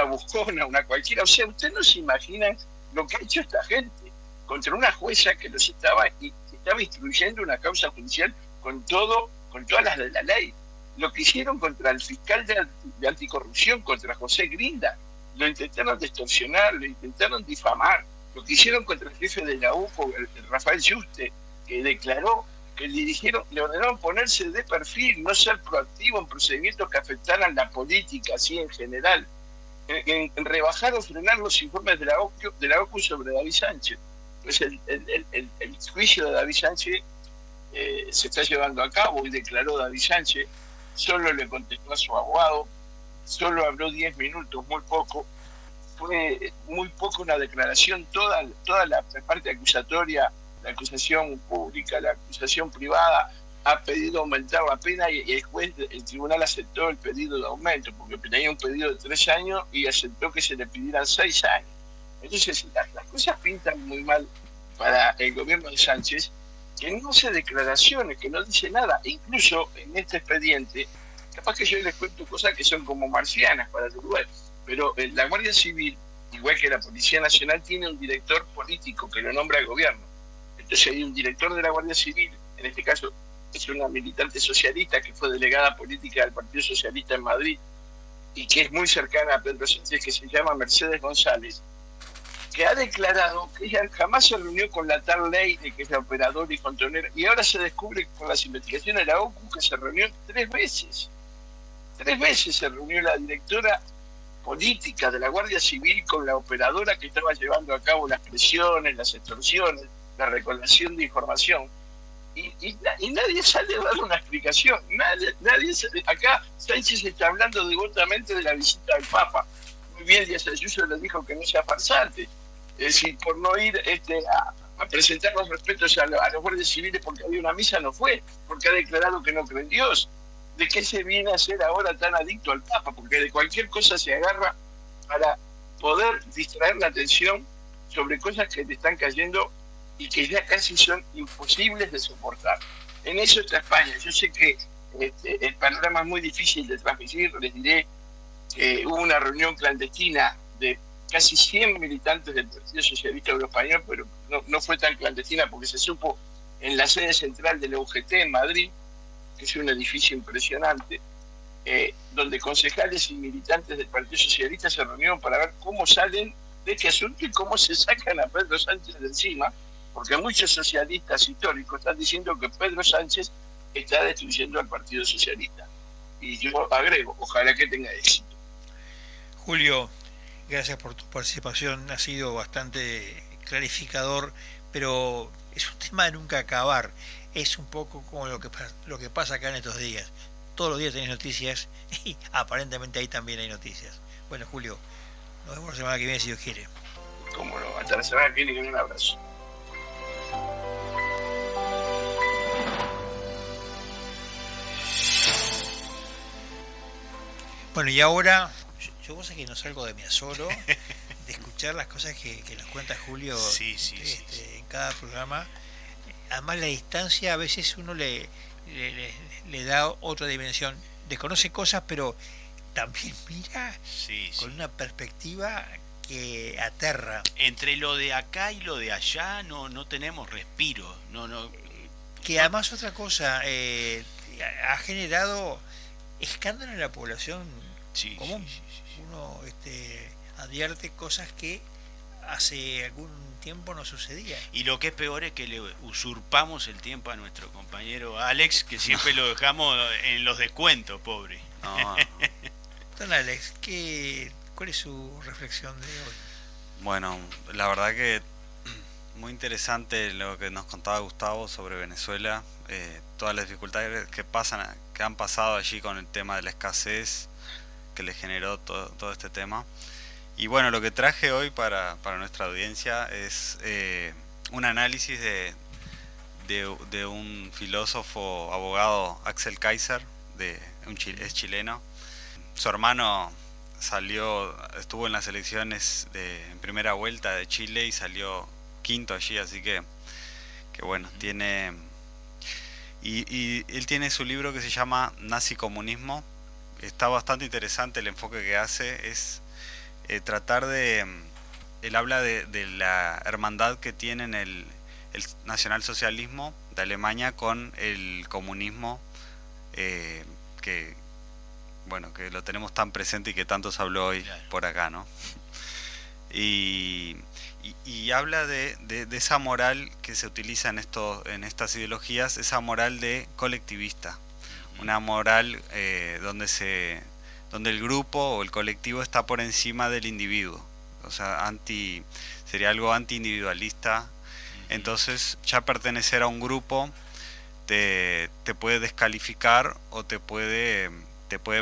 buscona, una cualquiera. O sea, usted no se imagina lo que ha hecho esta gente contra una jueza que los estaba instruyendo una causa judicial con todas las de la ley. Lo que hicieron contra el fiscal de anticorrupción, contra José Grinda, lo intentaron extorsionar, lo intentaron difamar. Lo que hicieron contra el jefe de la UCO, el Rafael Yuste, que declaró que le ordenaron ponerse de perfil, no ser proactivo en procedimientos que afectaran la política, así en general, en rebajar o frenar los informes de la OCU sobre David Sánchez. Pues el juicio de David Sánchez se está llevando a cabo y declaró David Sánchez, solo le contestó a su abogado, solo habló 10 minutos, muy poco. Fue muy poco una declaración, toda la parte acusatoria, la acusación pública, la acusación privada, ha pedido aumentar la pena y el tribunal aceptó el pedido de aumento, porque tenía un pedido de 3 años y aceptó que se le pidieran 6 años. Entonces las cosas pintan muy mal para el gobierno de Sánchez, que no hace declaraciones, que no dice nada. Incluso en este expediente, capaz que yo les cuento cosas que son como marcianas para el Uruguay, pero la Guardia Civil, igual que la Policía Nacional, tiene un director político que lo nombra el gobierno. Entonces hay un director de la Guardia Civil, en este caso es una militante socialista que fue delegada política del Partido Socialista en Madrid y que es muy cercana a Pedro Sánchez, que se llama Mercedes González, que ha declarado que ella jamás se reunió con la tal Leire, que es la operadora y controlera, y ahora se descubre con las investigaciones de la OCU que se reunió 3 veces. 3 veces se reunió la directora política de la Guardia Civil con la operadora que estaba llevando a cabo las presiones, las extorsiones, la recolección de información. Y nadie sale a dar una explicación. Nadie acá Sánchez está hablando devotamente de la visita del Papa. Muy bien, Díaz Ayuso le dijo que no sea farsante. Es decir, por no ir a presentar los respetos a los guardias civiles porque había una misa, no fue, porque ha declarado que no cree en Dios. ¿De qué se viene a ser ahora tan adicto al Papa? Porque de cualquier cosa se agarra para poder distraer la atención sobre cosas que le están cayendo y que ya casi son imposibles de soportar. En eso está España. Yo sé que el panorama es muy difícil de transmitir. Les diré que hubo una reunión clandestina de casi 100 militantes del Partido Socialista Obrero Español, pero no fue tan clandestina porque se supo en la sede central de la UGT en Madrid, que es un edificio impresionante, donde concejales y militantes del Partido Socialista se reunieron para ver cómo salen de este asunto y cómo se sacan a Pedro Sánchez de encima, porque muchos socialistas históricos están diciendo que Pedro Sánchez está destruyendo al Partido Socialista. Y yo agrego, ojalá que tenga éxito. Julio, gracias por tu participación, ha sido bastante clarificador, pero es un tema de nunca acabar. Es un poco como lo que pasa acá en estos días. Todos los días tenés noticias y aparentemente ahí también hay noticias. Bueno, Julio, nos vemos la semana que viene si Dios quiere. Cómo no, hasta la semana que viene, con un abrazo. Bueno, y ahora, yo vos sabés que no salgo de mi asoro de escuchar las cosas que nos cuenta Julio sí. En cada programa. Además, la distancia a veces uno le da otra dimensión. Desconoce cosas, pero también mira con una perspectiva que aterra. Entre lo de acá y lo de allá no tenemos respiro. Que además otra cosa, ha generado escándalo en la población común. Sí. Uno advierte cosas que hace algún tiempo no sucedía. Y lo que es peor es que le usurpamos el tiempo a nuestro compañero Alex, que siempre lo dejamos en los descuentos, pobre. No. Don Alex, ¿cuál es su reflexión de hoy? Bueno, la verdad que muy interesante lo que nos contaba Gustavo sobre Venezuela, todas las dificultades que han pasado allí con el tema de la escasez, que le generó todo este tema. Y bueno, lo que traje hoy para nuestra audiencia es un análisis de un filósofo, abogado, Axel Kaiser, es chileno. Su hermano estuvo en las elecciones en primera vuelta de Chile y salió quinto allí, así que bueno, tiene... Y él tiene su libro que se llama Nazi Comunismo. Está bastante interesante el enfoque que hace, es tratar de... Él habla de la hermandad que tienen el nacionalsocialismo de Alemania con el comunismo, que lo tenemos tan presente y que tanto se habló hoy por acá, ¿no? Y habla de esa moral que se utiliza en estas ideologías, esa moral de colectivista, una moral donde el grupo o el colectivo está por encima del individuo, o sea, sería algo anti-individualista. Entonces ya pertenecer a un grupo te puede descalificar o te puede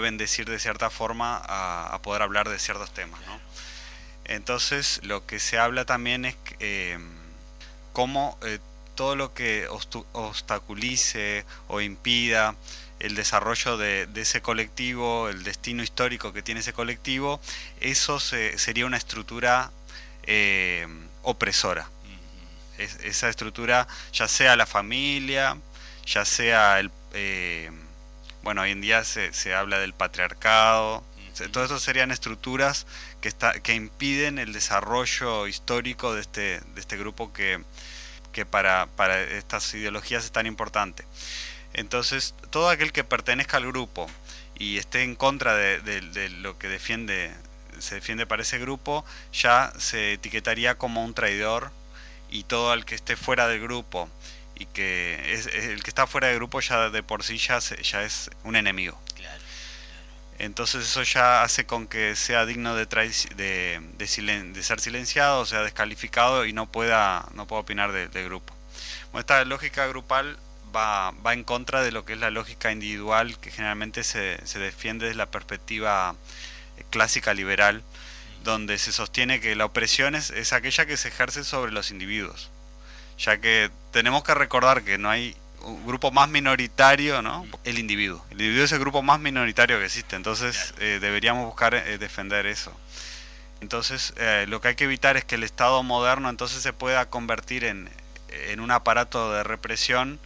bendecir de cierta forma a poder hablar de ciertos temas, ¿no? Entonces lo que se habla también es cómo todo lo que obstaculice o impida el desarrollo de ese colectivo, el destino histórico que tiene ese colectivo, eso sería una estructura opresora. Esa estructura, ya sea la familia, ya sea hoy en día se habla del patriarcado. Todo eso serían estructuras que impiden el desarrollo histórico de este grupo que para estas ideologías es tan importante. Entonces, todo aquel que pertenezca al grupo y esté en contra de lo que se defiende para ese grupo, ya se etiquetaría como un traidor, y todo el que esté fuera del grupo y el que está fuera del grupo ya de por sí ya es un enemigo. Claro. Entonces eso ya hace con que sea digno de ser silenciado, o sea, descalificado, y no pueda opinar del grupo. Bueno, esta lógica grupal va en contra de lo que es la lógica individual, que generalmente se defiende desde la perspectiva clásica liberal, donde se sostiene que la opresión es aquella que se ejerce sobre los individuos, ya que tenemos que recordar que no hay un grupo más minoritario, ¿no? El individuo es el grupo más minoritario que existe, entonces deberíamos buscar defender eso. Entonces lo que hay que evitar es que el Estado moderno entonces se pueda convertir en un aparato de represión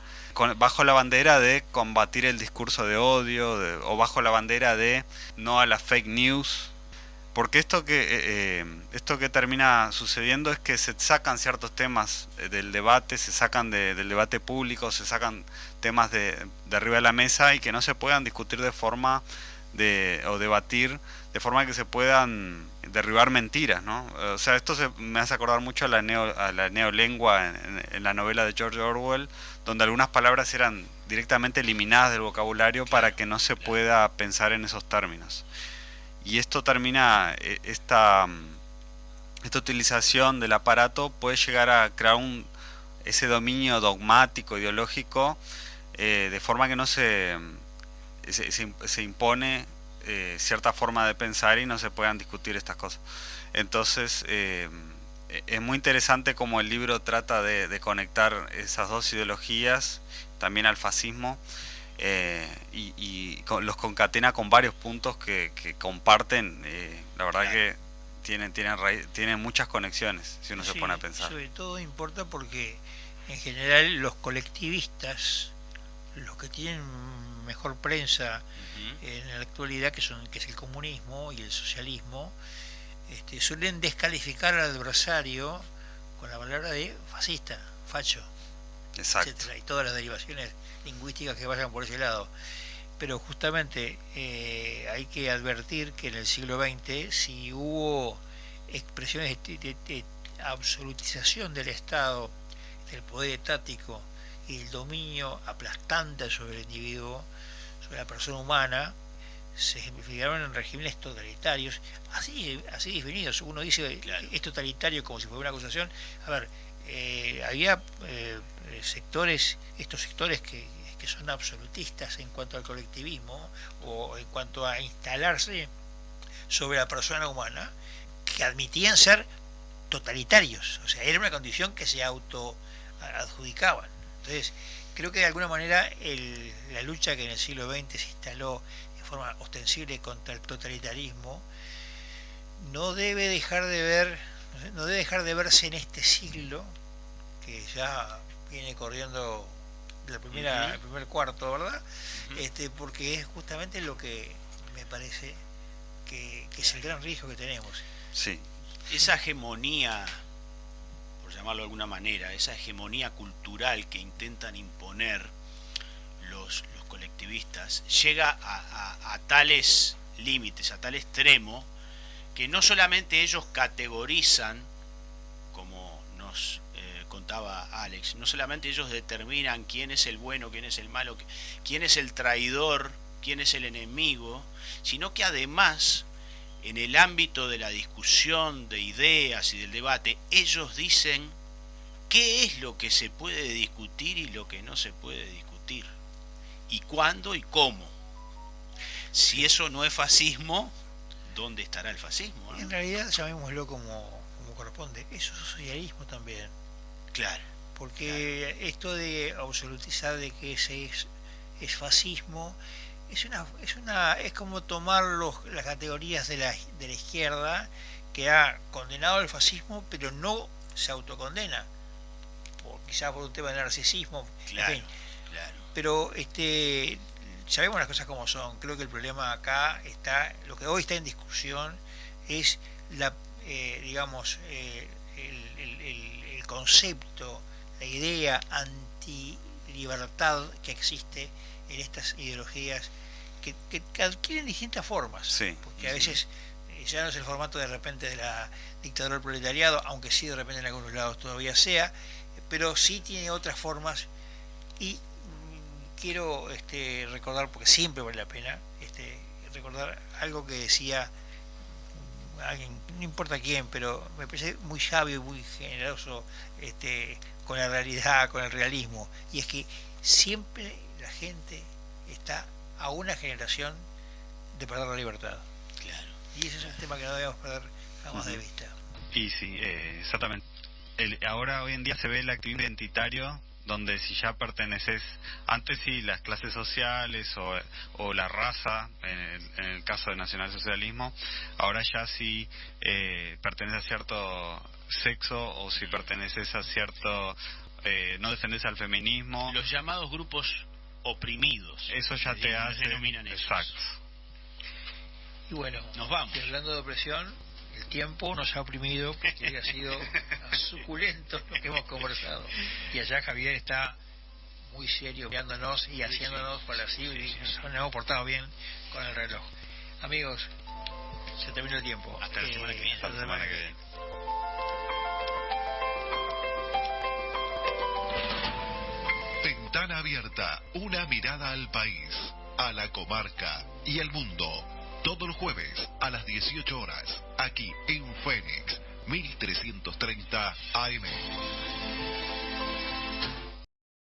bajo la bandera de combatir el discurso de odio, o bajo la bandera de no a las fake news. Porque esto que termina sucediendo es que se sacan ciertos temas del debate, se sacan del debate público, se sacan temas de arriba de la mesa, y que no se puedan discutir o debatir de forma que se puedan derribar mentiras, ¿no? O sea, esto me hace acordar mucho a la neolengua en la novela de George Orwell, donde algunas palabras eran directamente eliminadas del vocabulario para que no se pueda pensar en esos términos. Y esto termina, esta utilización del aparato puede llegar a crear ese dominio dogmático, ideológico, de forma que no se impone cierta forma de pensar y no se puedan discutir estas cosas. Entonces es muy interesante cómo el libro trata de conectar esas dos ideologías, también al fascismo, y los concatena con varios puntos que comparten. La verdad que tienen muchas conexiones si uno se pone a pensar. Sobre todo importa porque en general los colectivistas, los que tienen mejor prensa en la actualidad, que es el comunismo y el socialismo, suelen descalificar al adversario con la palabra de fascista, facho, etcétera, y todas las derivaciones lingüísticas que vayan por ese lado. Pero justamente hay que advertir que en el siglo XX, si hubo expresiones de absolutización del Estado, del poder etático y el dominio aplastante sobre el individuo, sobre la persona humana, se ejemplificaron en regímenes totalitarios, así definidos. Uno dice es totalitario como si fuera una acusación. A ver, había estos sectores que son absolutistas en cuanto al colectivismo o en cuanto a instalarse sobre la persona humana que admitían ser totalitarios, o sea, era una condición que se auto adjudicaban. Entonces, creo que de alguna manera la lucha que en el siglo XX se instaló en forma ostensible contra el totalitarismo no debe dejar de verse en este siglo que ya viene corriendo el primer cuarto, ¿verdad? Porque es justamente lo que me parece que es el gran riesgo que tenemos. Sí. Esa hegemonía, por llamarlo de alguna manera, esa hegemonía cultural que intentan imponer los colectivistas, llega a tales límites, a tal extremo, que no solamente ellos categorizan, como nos contaba Alex, no solamente ellos determinan quién es el bueno, quién es el malo, quién es el traidor, quién es el enemigo, sino que además, en el ámbito de la discusión de ideas y del debate, ellos dicen qué es lo que se puede discutir y lo que no se puede discutir, y cuándo y cómo. Si eso no es fascismo, ¿dónde estará el fascismo, no? En realidad, llamémoslo como corresponde, eso es socialismo también. Claro. Porque esto de absolutizar de que ese es fascismo, es como tomar las categorías de la izquierda, que ha condenado el fascismo pero no se autocondena, quizás por un tema de narcisismo, claro, en fin. Claro. Pero sabemos las cosas como son. Creo que el problema acá está, lo que hoy está en discusión es el concepto, la idea anti-libertad que existe en estas ideologías que adquieren distintas formas, sí, porque a veces ya no es el formato de repente de la dictadura del proletariado, aunque sí de repente en algunos lados todavía sea, pero sí tiene otras formas. Y quiero recordar, porque siempre vale la pena recordar algo que decía alguien, no importa quién, pero me parece muy sabio y muy generoso con la realidad, con el realismo, y es que siempre la gente está a una generación de perder la libertad. Claro. Y ese es un tema que no debemos perder jamás de vista. Y sí, exactamente. Ahora, hoy en día, se ve el activismo identitario, donde si ya perteneces, antes sí, las clases sociales o la raza, en el caso del nacionalsocialismo, ahora ya si perteneces a cierto sexo o si perteneces a cierto, no defendes al feminismo. Los llamados grupos oprimidos. Eso ya te hace... denominan ellos. Exacto. Y bueno, nos vamos. Y hablando de opresión, el tiempo nos ha oprimido porque ha sido suculento lo que hemos conversado. Y allá Javier está muy serio mirándonos y haciéndonos para así, y nos hemos portado bien con el reloj. Amigos, se terminó el tiempo. Hasta la semana que viene. Hasta la semana que viene. Ventana Abierta, una mirada al país, a la comarca y al mundo. Todos los jueves a las 18 horas, aquí en Fénix, 1330 AM.